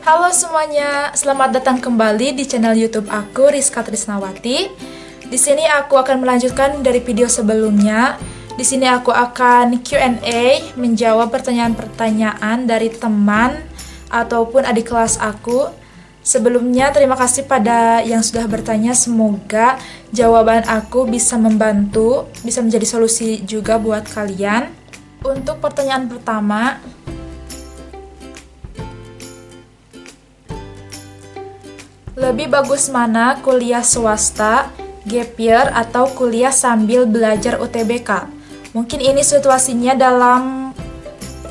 Halo semuanya, selamat datang kembali di channel YouTube aku, Rizka Trisnawati. Di sini aku akan melanjutkan dari video sebelumnya. Di sini aku akan Q&A, menjawab pertanyaan-pertanyaan dari teman ataupun adik kelas aku. Sebelumnya, terima kasih pada yang sudah bertanya. Semoga jawaban aku bisa membantu, bisa menjadi solusi juga buat kalian. Untuk pertanyaan pertama, lebih bagus mana kuliah swasta, gap year, atau kuliah sambil belajar UTBK? Mungkin ini situasinya dalam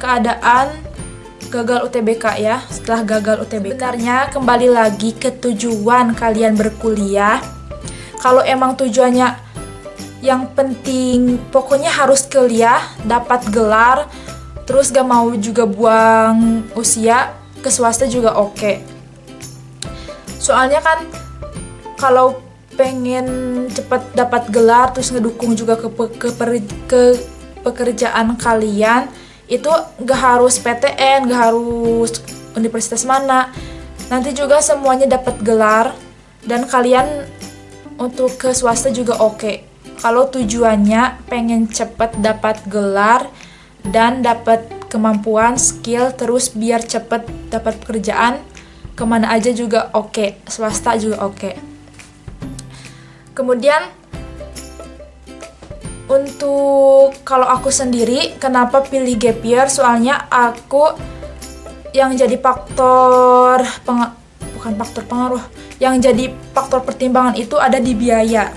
keadaan gagal UTBK ya, setelah gagal UTBK. Sebenarnya kembali lagi ke tujuan kalian berkuliah. Kalau emang tujuannya yang penting pokoknya harus kuliah, dapat gelar, terus gak mau juga buang usia, ke swasta juga oke. Soalnya kan kalau pengen cepet dapat gelar terus ngedukung juga ke pekerjaan kalian, itu gak harus PTN, gak harus universitas mana, nanti juga semuanya dapat gelar dan kalian untuk ke swasta juga oke. Kalau tujuannya pengen cepet dapat gelar dan dapat kemampuan, skill, terus biar cepet dapat pekerjaan, kemana aja juga oke, swasta juga oke. Kemudian untuk kalau aku sendiri, kenapa pilih gap year? Soalnya aku yang jadi faktor bukan faktor pengaruh, yang jadi faktor pertimbangan itu ada di biaya.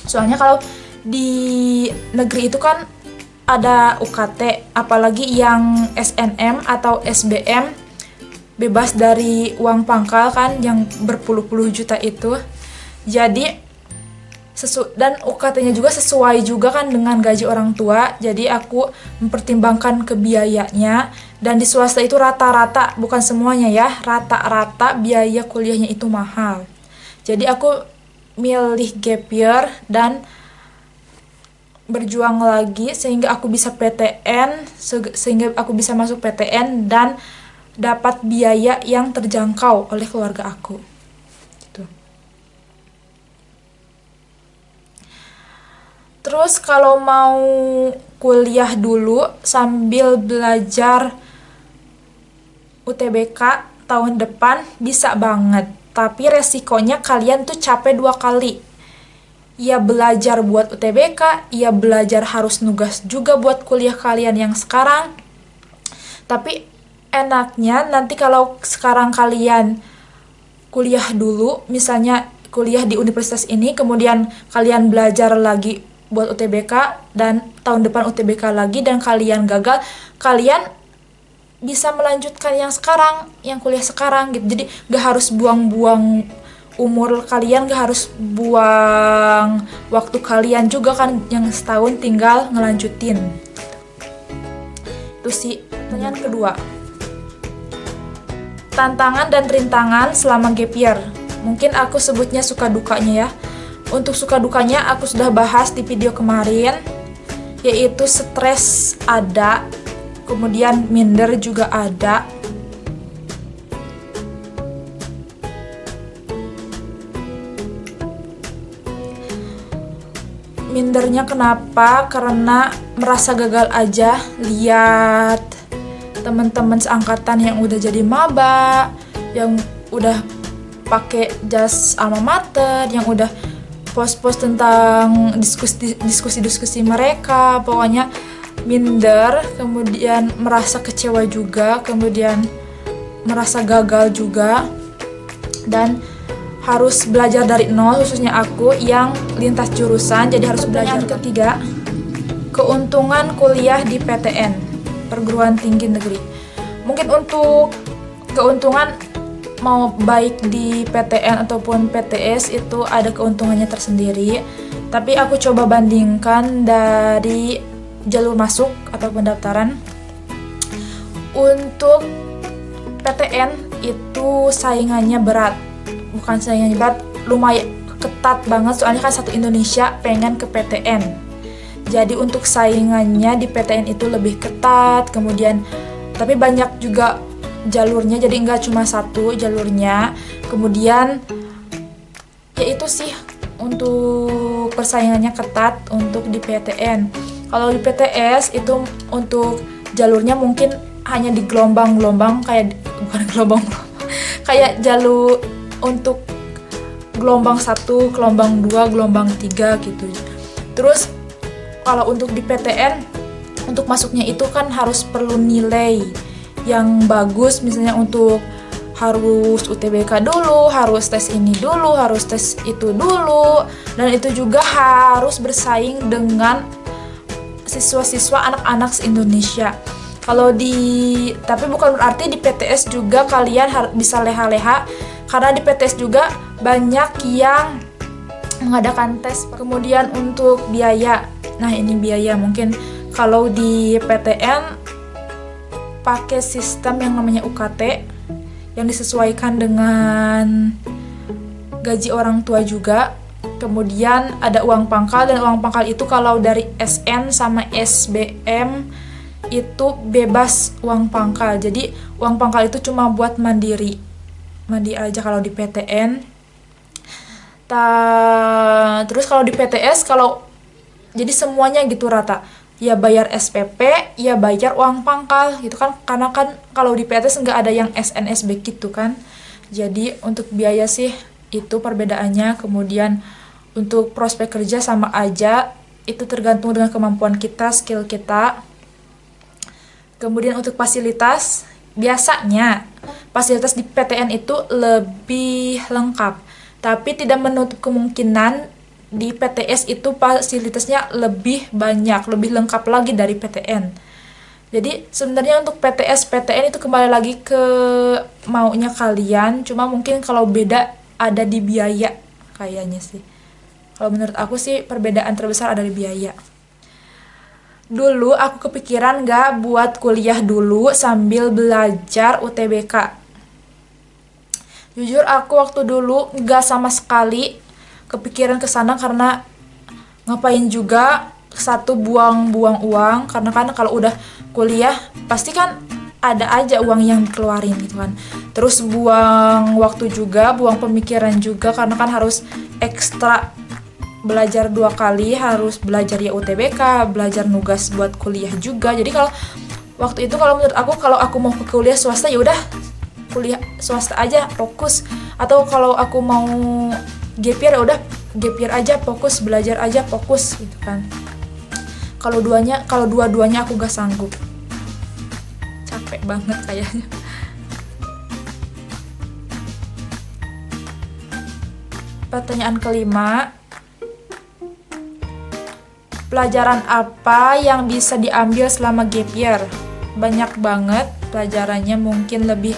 Soalnya kalau di negeri itu kan ada UKT, apalagi yang SNM atau SBM, bebas dari uang pangkal kan, yang berpuluh-puluh juta itu. Jadi dan UKT-nya juga sesuai juga kan dengan gaji orang tua. Jadi aku mempertimbangkan ke biayanya. Dan di swasta itu rata-rata, bukan semuanya ya, rata-rata biaya kuliahnya itu mahal. Jadi aku milih gap year dan berjuang lagi sehingga aku bisa PTN, sehingga aku bisa masuk PTN dan dapat biaya yang terjangkau oleh keluarga aku. Gitu. Terus kalau mau kuliah dulu sambil belajar UTBK tahun depan bisa banget. Tapi resikonya kalian tuh capek 2 kali. Ya belajar buat UTBK, ya belajar harus nugas juga buat kuliah kalian yang sekarang. Tapi enaknya nanti kalau sekarang kalian kuliah dulu, misalnya kuliah di universitas ini, kemudian kalian belajar lagi buat UTBK, dan tahun depan UTBK lagi, dan kalian gagal, kalian bisa melanjutkan yang sekarang, yang kuliah sekarang gitu. Jadi gak harus buang-buang umur kalian, gak harus buang waktu kalian juga kan, yang setahun tinggal ngelanjutin. Itu sih pertanyaan kedua. Tantangan dan rintangan selama gap year. Mungkin aku sebutnya suka dukanya ya. Untuk suka dukanya aku sudah bahas di video kemarin, yaitu stres ada, kemudian minder juga ada. Mindernya kenapa? Karena merasa gagal aja lihat teman-teman seangkatan yang udah jadi maba, yang udah pakai jas alma mater, yang udah post-post tentang diskusi-diskusi mereka. Pokoknya minder, kemudian merasa kecewa juga, kemudian merasa gagal juga, dan harus belajar dari nol, khususnya aku yang lintas jurusan, jadi harus belajar. Ketiga, keuntungan kuliah di PTN, perguruan tinggi negeri. Mungkin untuk keuntungan mau baik di PTN ataupun PTS itu ada keuntungannya tersendiri, tapi aku coba bandingkan dari jalur masuk atau pendaftaran. Untuk PTN itu saingannya berat, bukan saingannya berat, lumayan ketat banget, soalnya kan satu Indonesia pengen ke PTN. Jadi untuk saingannya di PTN itu lebih ketat, kemudian tapi banyak juga jalurnya, jadi nggak cuma satu jalurnya. Kemudian ya itu sih untuk persaingannya ketat untuk di PTN. Kalau di PTS itu untuk jalurnya mungkin hanya di gelombang-gelombang, kayak bukan gelombang kayak jalur untuk gelombang 1, gelombang 2, gelombang 3 gitu. Terus kalau untuk di PTN, untuk masuknya itu kan harus perlu nilai yang bagus, misalnya untuk harus UTBK dulu, harus tes ini dulu, harus tes itu dulu, dan itu juga harus bersaing dengan siswa-siswa anak-anak se-Indonesia. Tapi bukan berarti di PTS juga kalian bisa leha-leha, karena di PTS juga banyak yang mengadakan tes. Kemudian untuk biaya, nah ini biaya mungkin kalau di PTN pakai sistem yang namanya UKT yang disesuaikan dengan gaji orang tua juga. Kemudian ada uang pangkal, dan uang pangkal itu kalau dari SN sama SBM itu bebas uang pangkal. Jadi uang pangkal itu cuma buat mandi aja kalau di PTN. Terus kalau di PTS, jadi semuanya gitu rata, ya bayar SPP, ya bayar uang pangkal gitu kan, karena kan kalau di PTS nggak ada yang SNSB gitu kan. Jadi untuk biaya sih itu perbedaannya. Kemudian untuk prospek kerja sama aja, itu tergantung dengan kemampuan kita, skill kita. Kemudian untuk fasilitas, biasanya fasilitas di PTN itu lebih lengkap, tapi tidak menutup kemungkinan di PTS itu fasilitasnya lebih banyak, lebih lengkap lagi dari PTN. Jadi sebenarnya untuk PTS, PTN itu kembali lagi ke maunya kalian, cuma mungkin kalau beda ada di biaya kayaknya sih. Kalau menurut aku sih perbedaan terbesar ada di biaya. Dulu aku kepikiran gak buat kuliah dulu sambil belajar UTBK. Jujur aku waktu dulu gak sama sekali kepikiran kesana, karena ngapain juga, satu buang-buang uang, karena kan kalau udah kuliah pasti kan ada aja uang yang dikeluarin gitu kan. Terus buang waktu juga, buang pemikiran juga, karena kan harus ekstra belajar 2 kali, harus belajar ya UTBK, belajar nugas buat kuliah juga. Jadi kalau waktu itu, kalau menurut aku, kalau aku mau ke kuliah swasta ya udah kuliah swasta aja, fokus. Atau kalau aku mau gap year, udah gap year aja, fokus belajar aja, fokus gitu kan. Kalau dua-duanya aku gak sanggup, capek banget kayaknya. Pertanyaan kelima, pelajaran apa yang bisa diambil selama gap year? Banyak banget pelajarannya, mungkin lebih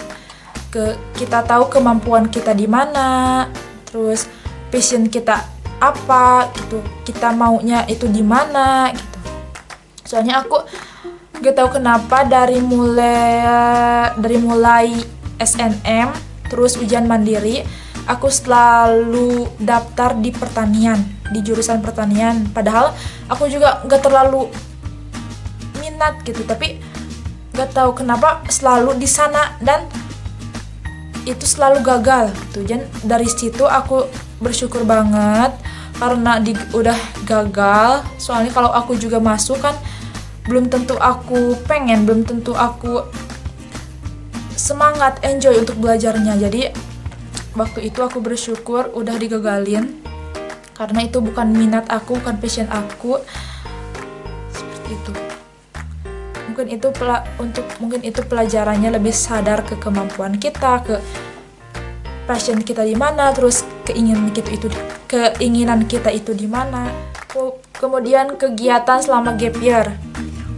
ke kita tahu kemampuan kita di mana, terus passion kita apa gitu, kita maunya itu di mana gitu. Soalnya aku gak tahu kenapa dari mulai SNM terus ujian mandiri, aku selalu daftar di pertanian, di jurusan pertanian. Padahal aku juga gak terlalu minat gitu, tapi gak tahu kenapa selalu di sana dan itu selalu gagal gitu. Dan dari situ aku bersyukur banget karena udah gagal. Soalnya kalau aku juga masuk kan belum tentu aku pengen, belum tentu aku semangat, enjoy untuk belajarnya. Jadi waktu itu aku bersyukur udah digagalin, karena itu bukan minat aku, bukan passion aku. Seperti itu. Mungkin itu pelajarannya lebih sadar ke kemampuan kita, ke passion kita di mana, terus keinginan kita itu di mana. Kemudian kegiatan selama gap year.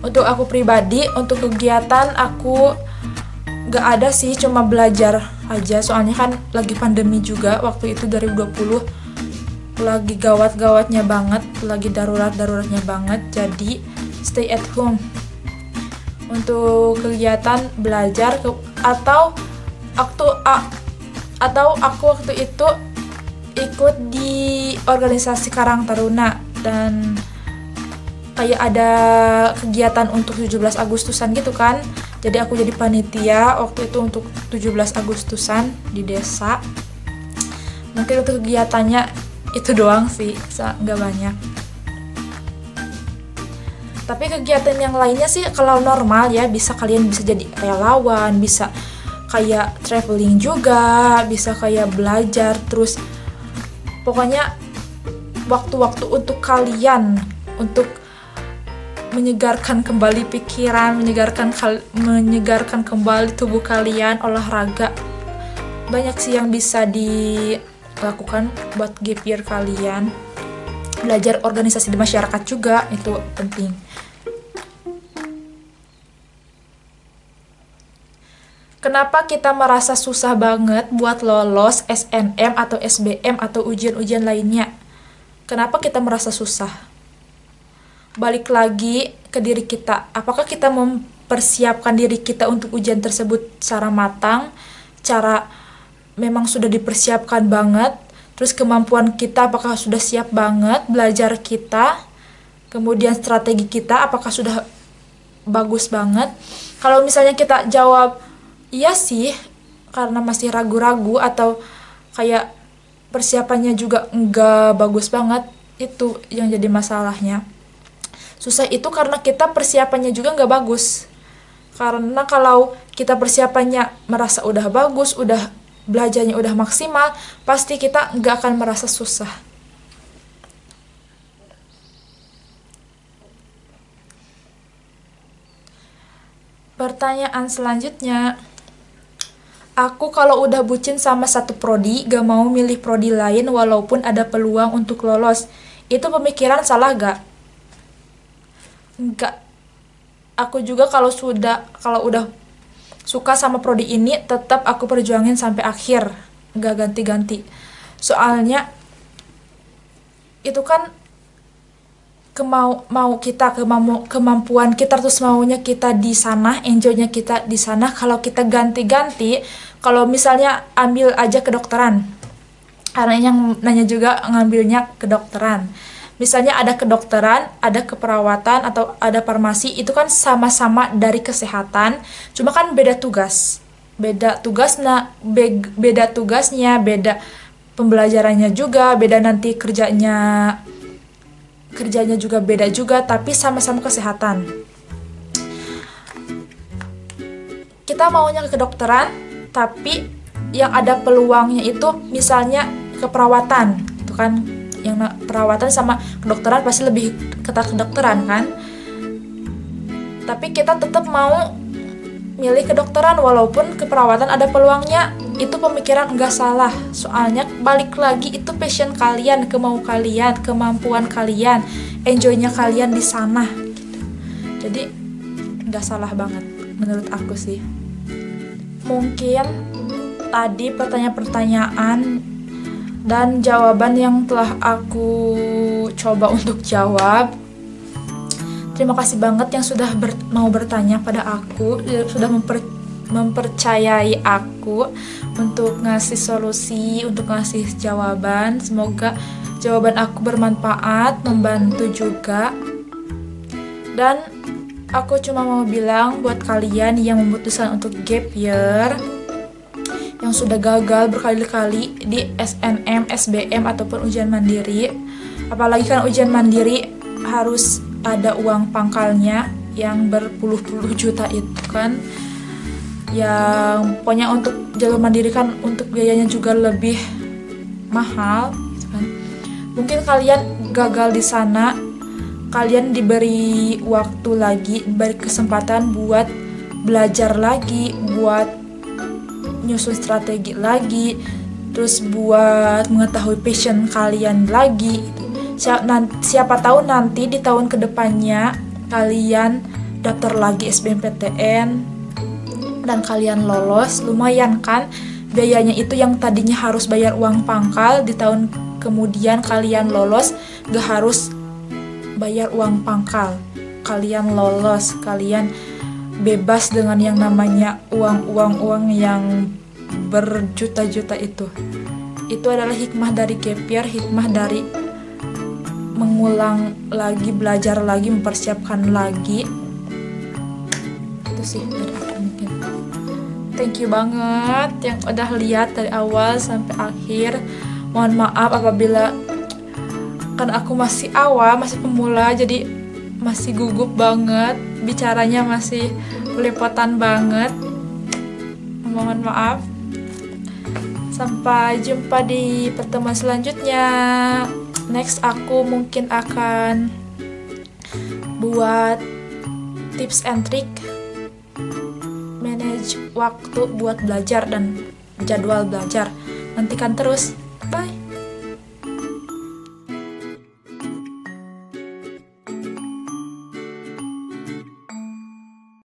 Untuk aku pribadi, untuk kegiatan aku gak ada sih, cuma belajar aja. Soalnya kan lagi pandemi juga, waktu itu 2020 lagi gawat-gawatnya banget, lagi darurat-daruratnya banget. Jadi stay at home. Untuk kegiatan belajar atau aku waktu itu ikut di organisasi Karang Taruna, dan kayak ada kegiatan untuk 17 Agustusan gitu kan. Jadi aku jadi panitia waktu itu untuk 17 Agustusan di desa. Mungkin untuk kegiatannya itu doang sih, nggak banyak. Tapi kegiatan yang lainnya sih kalau normal ya, kalian bisa jadi relawan, bisa kayak traveling juga, bisa kayak belajar, terus pokoknya waktu-waktu untuk kalian untuk menyegarkan kembali pikiran, menyegarkan kembali tubuh kalian, olahraga. Banyak sih yang bisa dilakukan buat gap year kalian. Belajar organisasi di masyarakat juga itu penting. Kenapa kita merasa susah banget buat lolos SNM atau SBM atau ujian-ujian lainnya? Kenapa kita merasa susah? Balik lagi ke diri kita. Apakah kita mempersiapkan diri kita untuk ujian tersebut secara matang? Cara memang sudah dipersiapkan banget? Terus kemampuan kita apakah sudah siap banget? Belajar kita? Kemudian strategi kita apakah sudah bagus banget? Kalau misalnya kita jawab iya sih, karena masih ragu-ragu atau kayak persiapannya juga enggak bagus banget, itu yang jadi masalahnya. Susah itu karena kita persiapannya juga nggak bagus. Karena kalau kita persiapannya merasa udah bagus, udah belajarnya udah maksimal, pasti kita nggak akan merasa susah. Pertanyaan selanjutnya, aku kalau udah bucin sama satu prodi, gak mau milih prodi lain walaupun ada peluang untuk lolos. Itu pemikiran salah gak? Enggak. Aku juga kalau udah suka sama prodi ini, tetap aku perjuangin sampai akhir, gak ganti-ganti. Soalnya itu kan kemampuan kita, terus maunya kita di sana, enjoynya kita di sana. Kalau kita ganti-ganti, kalau misalnya ambil aja kedokteran, karena yang nanya juga ngambilnya kedokteran. Misalnya ada kedokteran, ada keperawatan, atau ada farmasi, itu kan sama-sama dari kesehatan, cuma kan beda tugas. Beda tugasnya, beda pembelajarannya juga, beda nanti kerjanya juga beda juga, tapi sama-sama kesehatan. Kita maunya ke kedokteran, tapi yang ada peluangnya itu misalnya keperawatan, itu kan yang perawatan sama kedokteran pasti lebih ketat kedokteran kan. Tapi kita tetap mau milih kedokteran walaupun keperawatan ada peluangnya. Itu pemikiran nggak salah, soalnya balik lagi itu passion kalian, kemampuan kalian, enjoynya kalian di sana gitu. Jadi nggak salah banget menurut aku sih. Mungkin tadi pertanyaan-pertanyaan dan jawaban yang telah aku coba untuk jawab. Terima kasih banget yang sudah mau bertanya pada aku, sudah mempercayai aku untuk ngasih solusi, untuk ngasih jawaban. Semoga jawaban aku bermanfaat, membantu juga. Dan aku cuma mau bilang buat kalian yang memutuskan untuk gap year, yang sudah gagal berkali-kali di SNM, SBM, ataupun ujian mandiri. Apalagi kan ujian mandiri harus ada uang pangkalnya yang berpuluh-puluh juta itu kan. Yang pokoknya untuk jalur mandiri kan untuk biayanya juga lebih mahal gitu kan. Mungkin kalian gagal di sana, kalian diberi waktu lagi, diberi kesempatan buat belajar lagi, buat nyusun strategi lagi, terus buat mengetahui passion kalian lagi gitu. Siapa tahu nanti di tahun kedepannya kalian daftar lagi SBMPTN dan kalian lolos. Lumayan kan biayanya itu, yang tadinya harus bayar uang pangkal, di tahun kemudian kalian lolos gak harus bayar uang pangkal, kalian lolos, kalian bebas dengan yang namanya uang yang berjuta-juta itu. Itu adalah hikmah dari gap year, hikmah dari mengulang lagi, belajar lagi, mempersiapkan lagi. Itu sih dari aku mungkin. Thank you banget yang udah lihat dari awal sampai akhir. Mohon maaf apabila kan aku masih awal, masih pemula, jadi masih gugup banget, bicaranya masih belepotan banget. Mohon maaf. Sampai jumpa di pertemuan selanjutnya. Next aku mungkin akan buat tips and trick manage waktu buat belajar dan jadwal belajar. Nantikan terus. Bye.